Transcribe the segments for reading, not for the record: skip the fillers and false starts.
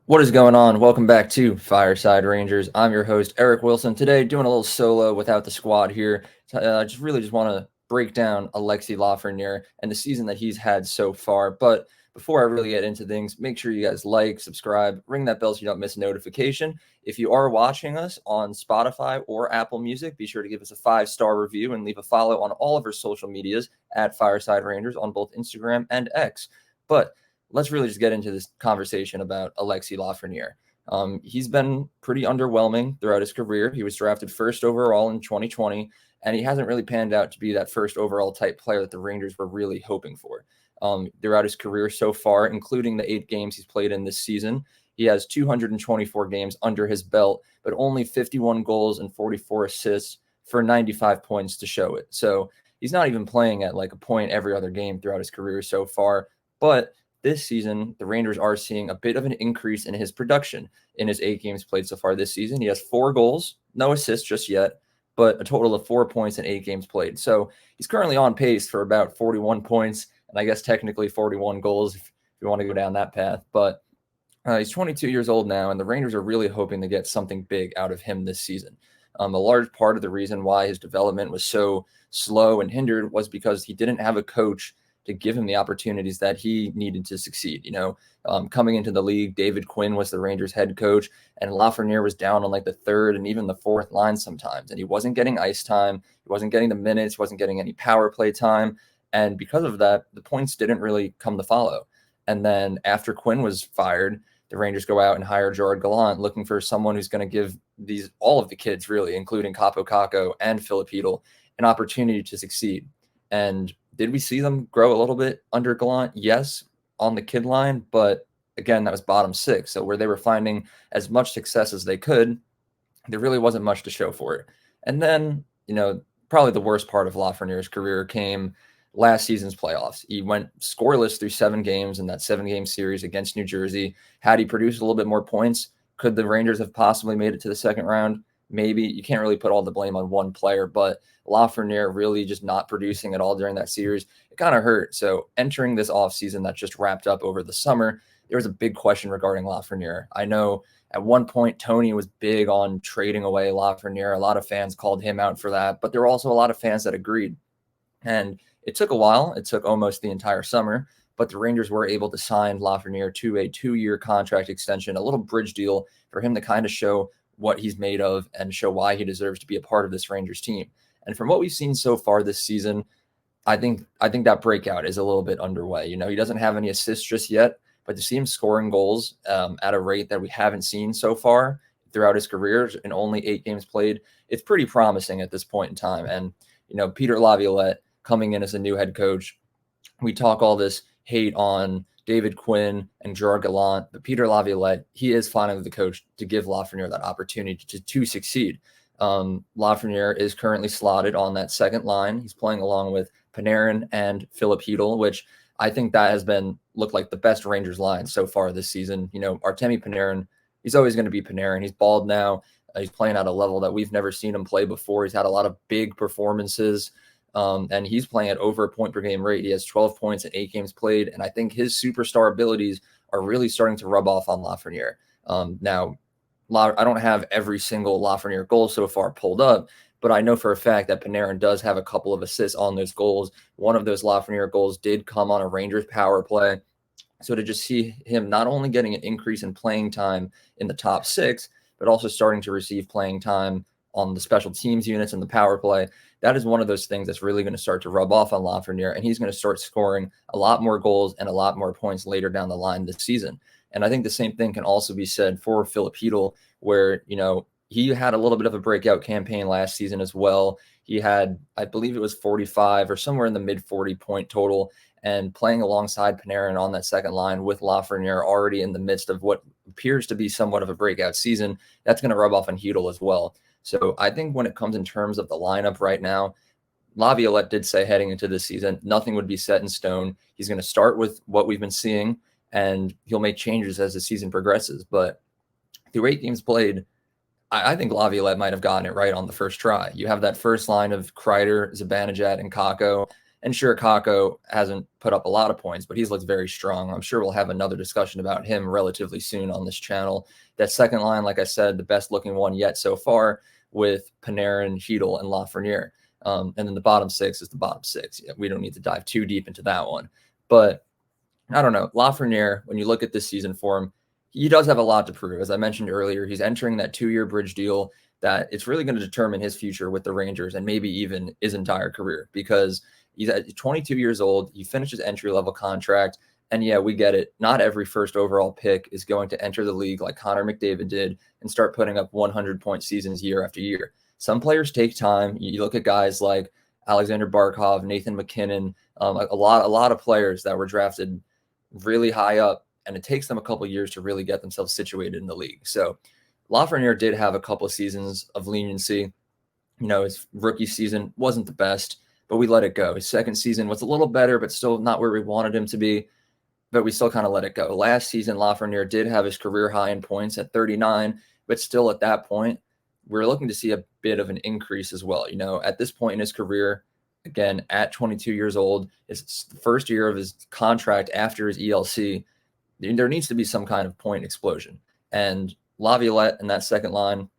What is going on? Welcome back to Fireside Rangers. I'm your host, Eric Wilson. Today, doing a little solo without the squad here. I just want to break down Alexis Lafreniere and the season that he's had so far. But before I really get into things, make sure you guys like, subscribe, ring that bell so you don't miss a notification. If you are watching us on Spotify or Apple Music, be sure to give us a 5-star review and leave a follow on all of our social medias at Fireside Rangers on both Instagram and X. But let's really just get into this conversation about Alexis Lafreniere. He's been pretty underwhelming throughout his career. He was drafted first overall in 2020, and he hasn't really panned out to be that first overall type player that the Rangers were really hoping for. Throughout his career so far, including the 8 games he's played in this season, he has 224 games under his belt, but only 51 goals and 44 assists for 95 points to show it. So he's not even playing at like a point every other game throughout his career so far. But this season, the Rangers are seeing a bit of an increase in his production in his 8 games played so far this season. He has 4 goals, no assists just yet, but a total of 4 points in 8 games played. So he's currently on pace for about 41 points, and I guess technically 41 goals if you want to go down that path. But he's 22 years old now, and the Rangers are really hoping to get something big out of him this season. A large part of the reason why his development was so slow and hindered was because he didn't have a coach to give him the opportunities that he needed to succeed. Coming into the league, David Quinn was the Rangers head coach, and Lafreniere was down on like the third and even the fourth line sometimes, and he wasn't getting ice time, he wasn't getting the minutes, wasn't getting any power play time, and because of that, the points didn't really come to follow. And then after Quinn was fired, the Rangers go out and hire Gerard Gallant, looking for someone who's going to give all of the kids, really, including Capo Caco and Filipino, an opportunity to succeed. And did we see them grow a little bit under Gallant? Yes, on the kid line, but again, that was bottom 6. So where they were finding as much success as they could, there really wasn't much to show for it. And then, probably the worst part of Lafreniere's career came last season's playoffs. He went scoreless through 7 games in that 7-game series against New Jersey. Had he produced a little bit more points, could the Rangers have possibly made it to the second round? Maybe. You can't really put all the blame on one player, but Lafreniere really just not producing at all during that series, it kind of hurt. So entering this offseason that just wrapped up over the summer, there was a big question regarding Lafreniere. I know at one point Tony was big on trading away Lafreniere. A lot of fans called him out for that, but there were also a lot of fans that agreed. And it took a while. It took almost the entire summer, but the Rangers were able to sign Lafreniere to a 2-year contract extension, a little bridge deal for him to kind of show what he's made of and show why he deserves to be a part of this Rangers team. And from what we've seen so far this season, I think that breakout is a little bit underway. He doesn't have any assists just yet, but to see him scoring goals at a rate that we haven't seen so far throughout his career in only 8 games played, it's pretty promising at this point in time. And, Peter Laviolette coming in as a new head coach, we talk all this hate on David Quinn and Gerard Gallant, but Peter Laviolette, he is finally the coach to give Lafreniere that opportunity to succeed. Lafreniere is currently slotted on that second line. He's playing along with Panarin and Filipino, which I think that has looked like the best Rangers line so far this season. Artemi Panarin, he's always going to be Panarin. He's bald now. He's playing at a level that we've never seen him play before. He's had a lot of big performances. And he's playing at over a point per game rate. He has 12 points in 8 games played. And I think his superstar abilities are really starting to rub off on Lafreniere. Now, I don't have every single Lafreniere goal so far pulled up, but I know for a fact that Panarin does have a couple of assists on those goals. One of those Lafreniere goals did come on a Rangers power play. So to just see him not only getting an increase in playing time in the top 6, but also starting to receive playing time on the special teams units and the power play, that is one of those things that's really going to start to rub off on Lafreniere, and he's going to start scoring a lot more goals and a lot more points later down the line this season. And I think the same thing can also be said for Filipino, where, he had a little bit of a breakout campaign last season as well. He had, I believe it was 45 or somewhere in the mid 40 point total, and playing alongside Panarin on that second line with Lafreniere already in the midst of what appears to be somewhat of a breakout season, that's going to rub off on Hedel as well. So I think when it comes in terms of the lineup right now, Laviolette did say heading into this season, nothing would be set in stone. He's going to start with what we've been seeing, and he'll make changes as the season progresses. But through 8 games played, I think Laviolette might have gotten it right on the first try. You have that first line of Kreider, Zibanejad, and Kako, And sure, Kako hasn't put up a lot of points, but he's looked very strong. I'm sure we'll have another discussion about him relatively soon on this channel. That second line, like I said, the best looking one yet so far with Panarin, Chytil, and Lafreniere. And then the bottom six is the bottom six. Yeah, we don't need to dive too deep into that one. But I don't know. Lafreniere, when you look at this season for him, he does have a lot to prove. As I mentioned earlier, he's entering that 2-year bridge deal that it's really going to determine his future with the Rangers and maybe even his entire career, because he's at 22 years old. He finished his entry-level contract. And yeah, we get it. Not every first overall pick is going to enter the league like Connor McDavid did and start putting up 100-point seasons year after year. Some players take time. You look at guys like Alexander Barkov, Nathan McKinnon, a lot of players that were drafted really high up, and it takes them a couple of years to really get themselves situated in the league. So Lafreniere did have a couple of seasons of leniency. His rookie season wasn't the best, but we let it go. His second season was a little better, but still not where we wanted him to be, but we still kind of let it go. Last season, Lafreniere did have his career high in points at 39, but still at that point, we're looking to see a bit of an increase as well. At this point in his career, again, at 22 years old, it's the first year of his contract after his ELC. There needs to be some kind of point explosion. And Laviolette and that second line,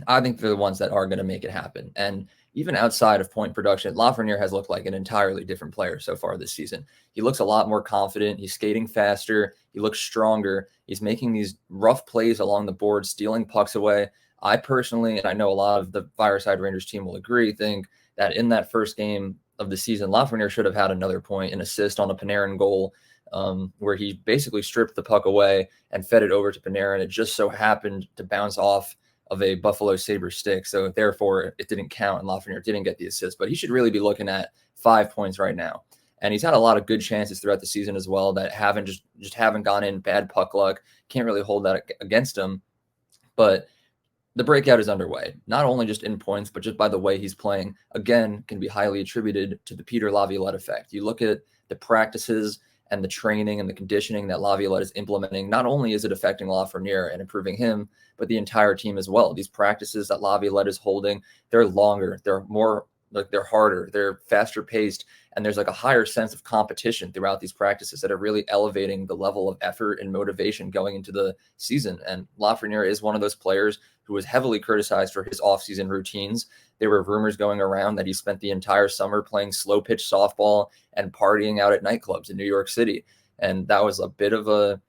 I think they're the ones that are going to make it happen. And even outside of point production, Lafreniere has looked like an entirely different player so far this season. He looks a lot more confident. He's skating faster. He looks stronger. He's making these rough plays along the board, stealing pucks away. I personally, and I know a lot of the Fireside Rangers team will agree, think that in that first game of the season, Lafreniere should have had another point, an assist on a Panarin goal, where he basically stripped the puck away and fed it over to Panarin. It just so happened to bounce off of a Buffalo Sabres stick, so therefore it didn't count, and Lafreniere didn't get the assist. But he should really be looking at 5 points right now. And he's had a lot of good chances throughout the season as well that haven't gone in. Bad puck luck. Can't really hold that against him. But the breakout is underway, not only just in points, but just by the way he's playing. Again, can be highly attributed to the Peter Laviolette effect. You look at the practices and the training and the conditioning that Laviolette is implementing. Not only is it affecting Lafreniere and improving him, but the entire team as well. These practices that Laviolette is holding, they're longer, they're more, like, they're harder, they're faster paced, and there's like a higher sense of competition throughout these practices that are really elevating the level of effort and motivation going into the season. And Lafreniere is one of those players who was heavily criticized for his offseason routines. There were rumors going around that he spent the entire summer playing slow pitch softball and partying out at nightclubs in New York City. And that was a bit of a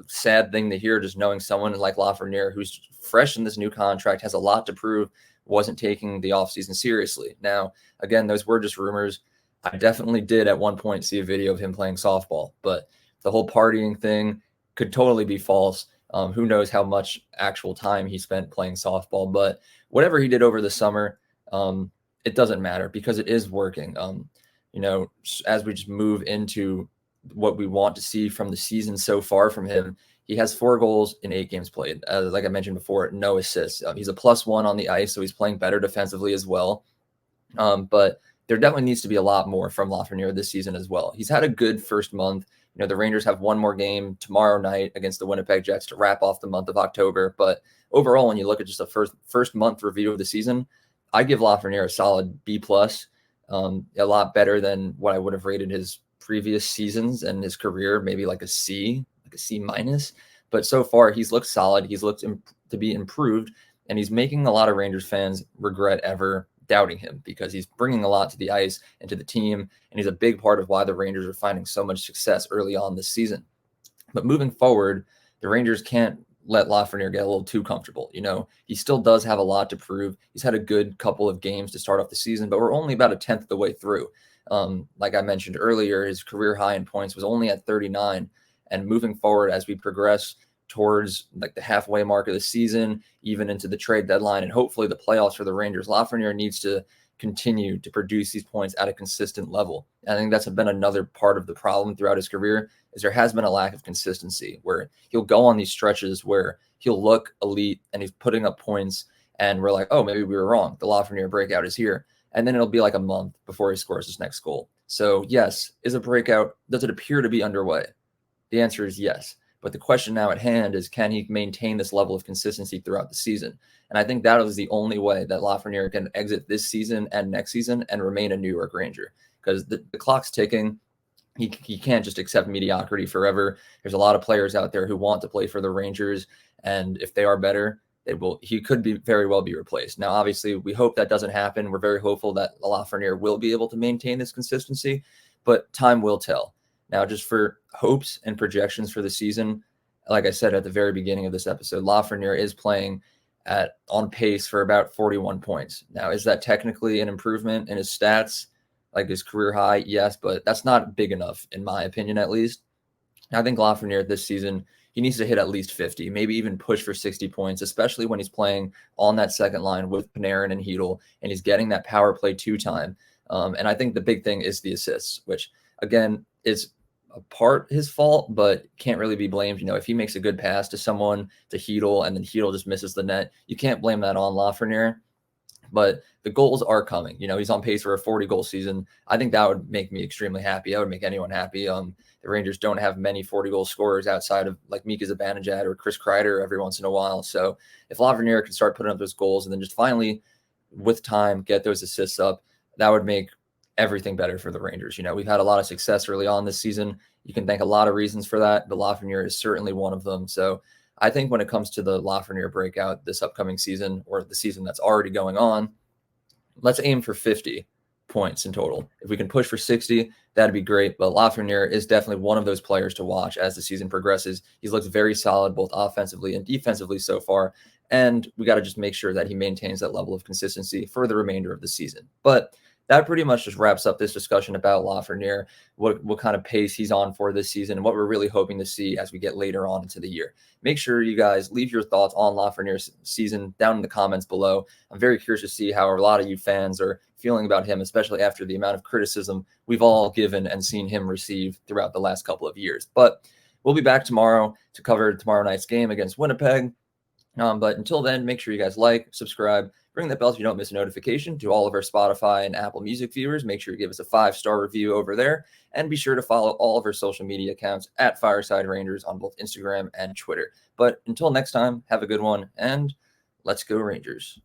sad thing to hear, just knowing someone like Lafreniere, who's fresh in this new contract, has a lot to prove, wasn't taking the offseason seriously. Now, again, those were just rumors. I definitely did at one point see a video of him playing softball, but the whole partying thing could totally be false. Who knows how much actual time he spent playing softball, but whatever he did over the summer, it doesn't matter because it is working. As we just move into what we want to see from the season so far from him, he has 4 goals in 8 games played. Like I mentioned before, no assists. He's a +1 on the ice, so he's playing better defensively as well. But there definitely needs to be a lot more from Lafreniere this season as well. He's had a good first month. The Rangers have one more game tomorrow night against the Winnipeg Jets to wrap off the month of October. But overall, when you look at just the first month review of the season, I give Lafreniere a solid B+, a lot better than what I would have rated his previous seasons and his career, maybe like a C minus. But so far, he's looked solid. He's looked to be improved, and he's making a lot of Rangers fans regret ever doubting him because he's bringing a lot to the ice and to the team, and he's a big part of why the Rangers are finding so much success early on this season. But moving forward, the Rangers can't let Lafreniere get a little too comfortable. He still does have a lot to prove. He's had a good couple of games to start off the season, but we're only about a 10th of the way through. Like I mentioned earlier, his career high in points was only at 39, and moving forward as we progress towards like the halfway mark of the season, even into the trade deadline, and hopefully the playoffs for the Rangers, Lafreniere needs to continue to produce these points at a consistent level. And I think that's been another part of the problem throughout his career, is there has been a lack of consistency where he'll go on these stretches where he'll look elite and he's putting up points, and we're like, oh, maybe we were wrong. The Lafreniere breakout is here. And then it'll be like a month before he scores his next goal. So yes, is a breakout, does it appear to be underway? The answer is yes. But the question now at hand is, can he maintain this level of consistency throughout the season? And I think that is the only way that Lafreniere can exit this season and next season and remain a New York Ranger. because the clock's ticking. He can't just accept mediocrity forever. There's a lot of players out there who want to play for the Rangers, and if they are better, he could be very well be replaced. Now, obviously, we hope that doesn't happen. We're very hopeful that Lafreniere will be able to maintain this consistency, but time will tell. Now, just for hopes and projections for the season, like I said at the very beginning of this episode, Lafreniere is playing on pace for about 41 points. Now, is that technically an improvement in his stats, like his career high? Yes, but that's not big enough, in my opinion, at least. I think Lafreniere this season, he needs to hit at least 50, maybe even push for 60 points, especially when he's playing on that second line with Panarin and Hedl, and he's getting that power play 2-time. And I think the big thing is the assists, which, again, is a part his fault, but can't really be blamed. If he makes a good pass to someone, to Hedl, and then Hedl just misses the net, you can't blame that on Lafreniere. But the goals are coming. He's on pace for a 40-goal season. I think that would make me extremely happy. That would make anyone happy. The Rangers don't have many 40-goal scorers outside of like Mika Zibanejad or Chris Kreider every once in a while. So if Lafreniere can start putting up those goals and then just finally, with time, get those assists up, that would make everything better for the Rangers. We've had a lot of success early on this season. You can thank a lot of reasons for that, but Lafreniere is certainly one of them. So I think when it comes to the Lafreniere breakout this upcoming season, or the season that's already going on, let's aim for 50 points in total. If we can push for 60, that'd be great. But Lafreniere is definitely one of those players to watch as the season progresses. He's looked very solid both offensively and defensively so far, and we got to just make sure that he maintains that level of consistency for the remainder of the season. But that pretty much just wraps up this discussion about Lafreniere, what kind of pace he's on for this season, and what we're really hoping to see as we get later on into the year. Make sure you guys leave your thoughts on Lafreniere's season down in the comments below. I'm very curious to see how a lot of you fans are feeling about him, especially after the amount of criticism we've all given and seen him receive throughout the last couple of years. But we'll be back tomorrow to cover tomorrow night's game against Winnipeg. But until then, make sure you guys like, subscribe, ring that bell so you don't miss a notification. To all of our Spotify and Apple Music viewers, make sure you give us a 5-star review over there. And be sure to follow all of our social media accounts at Fireside Rangers on both Instagram and Twitter. But until next time, have a good one, and let's go Rangers.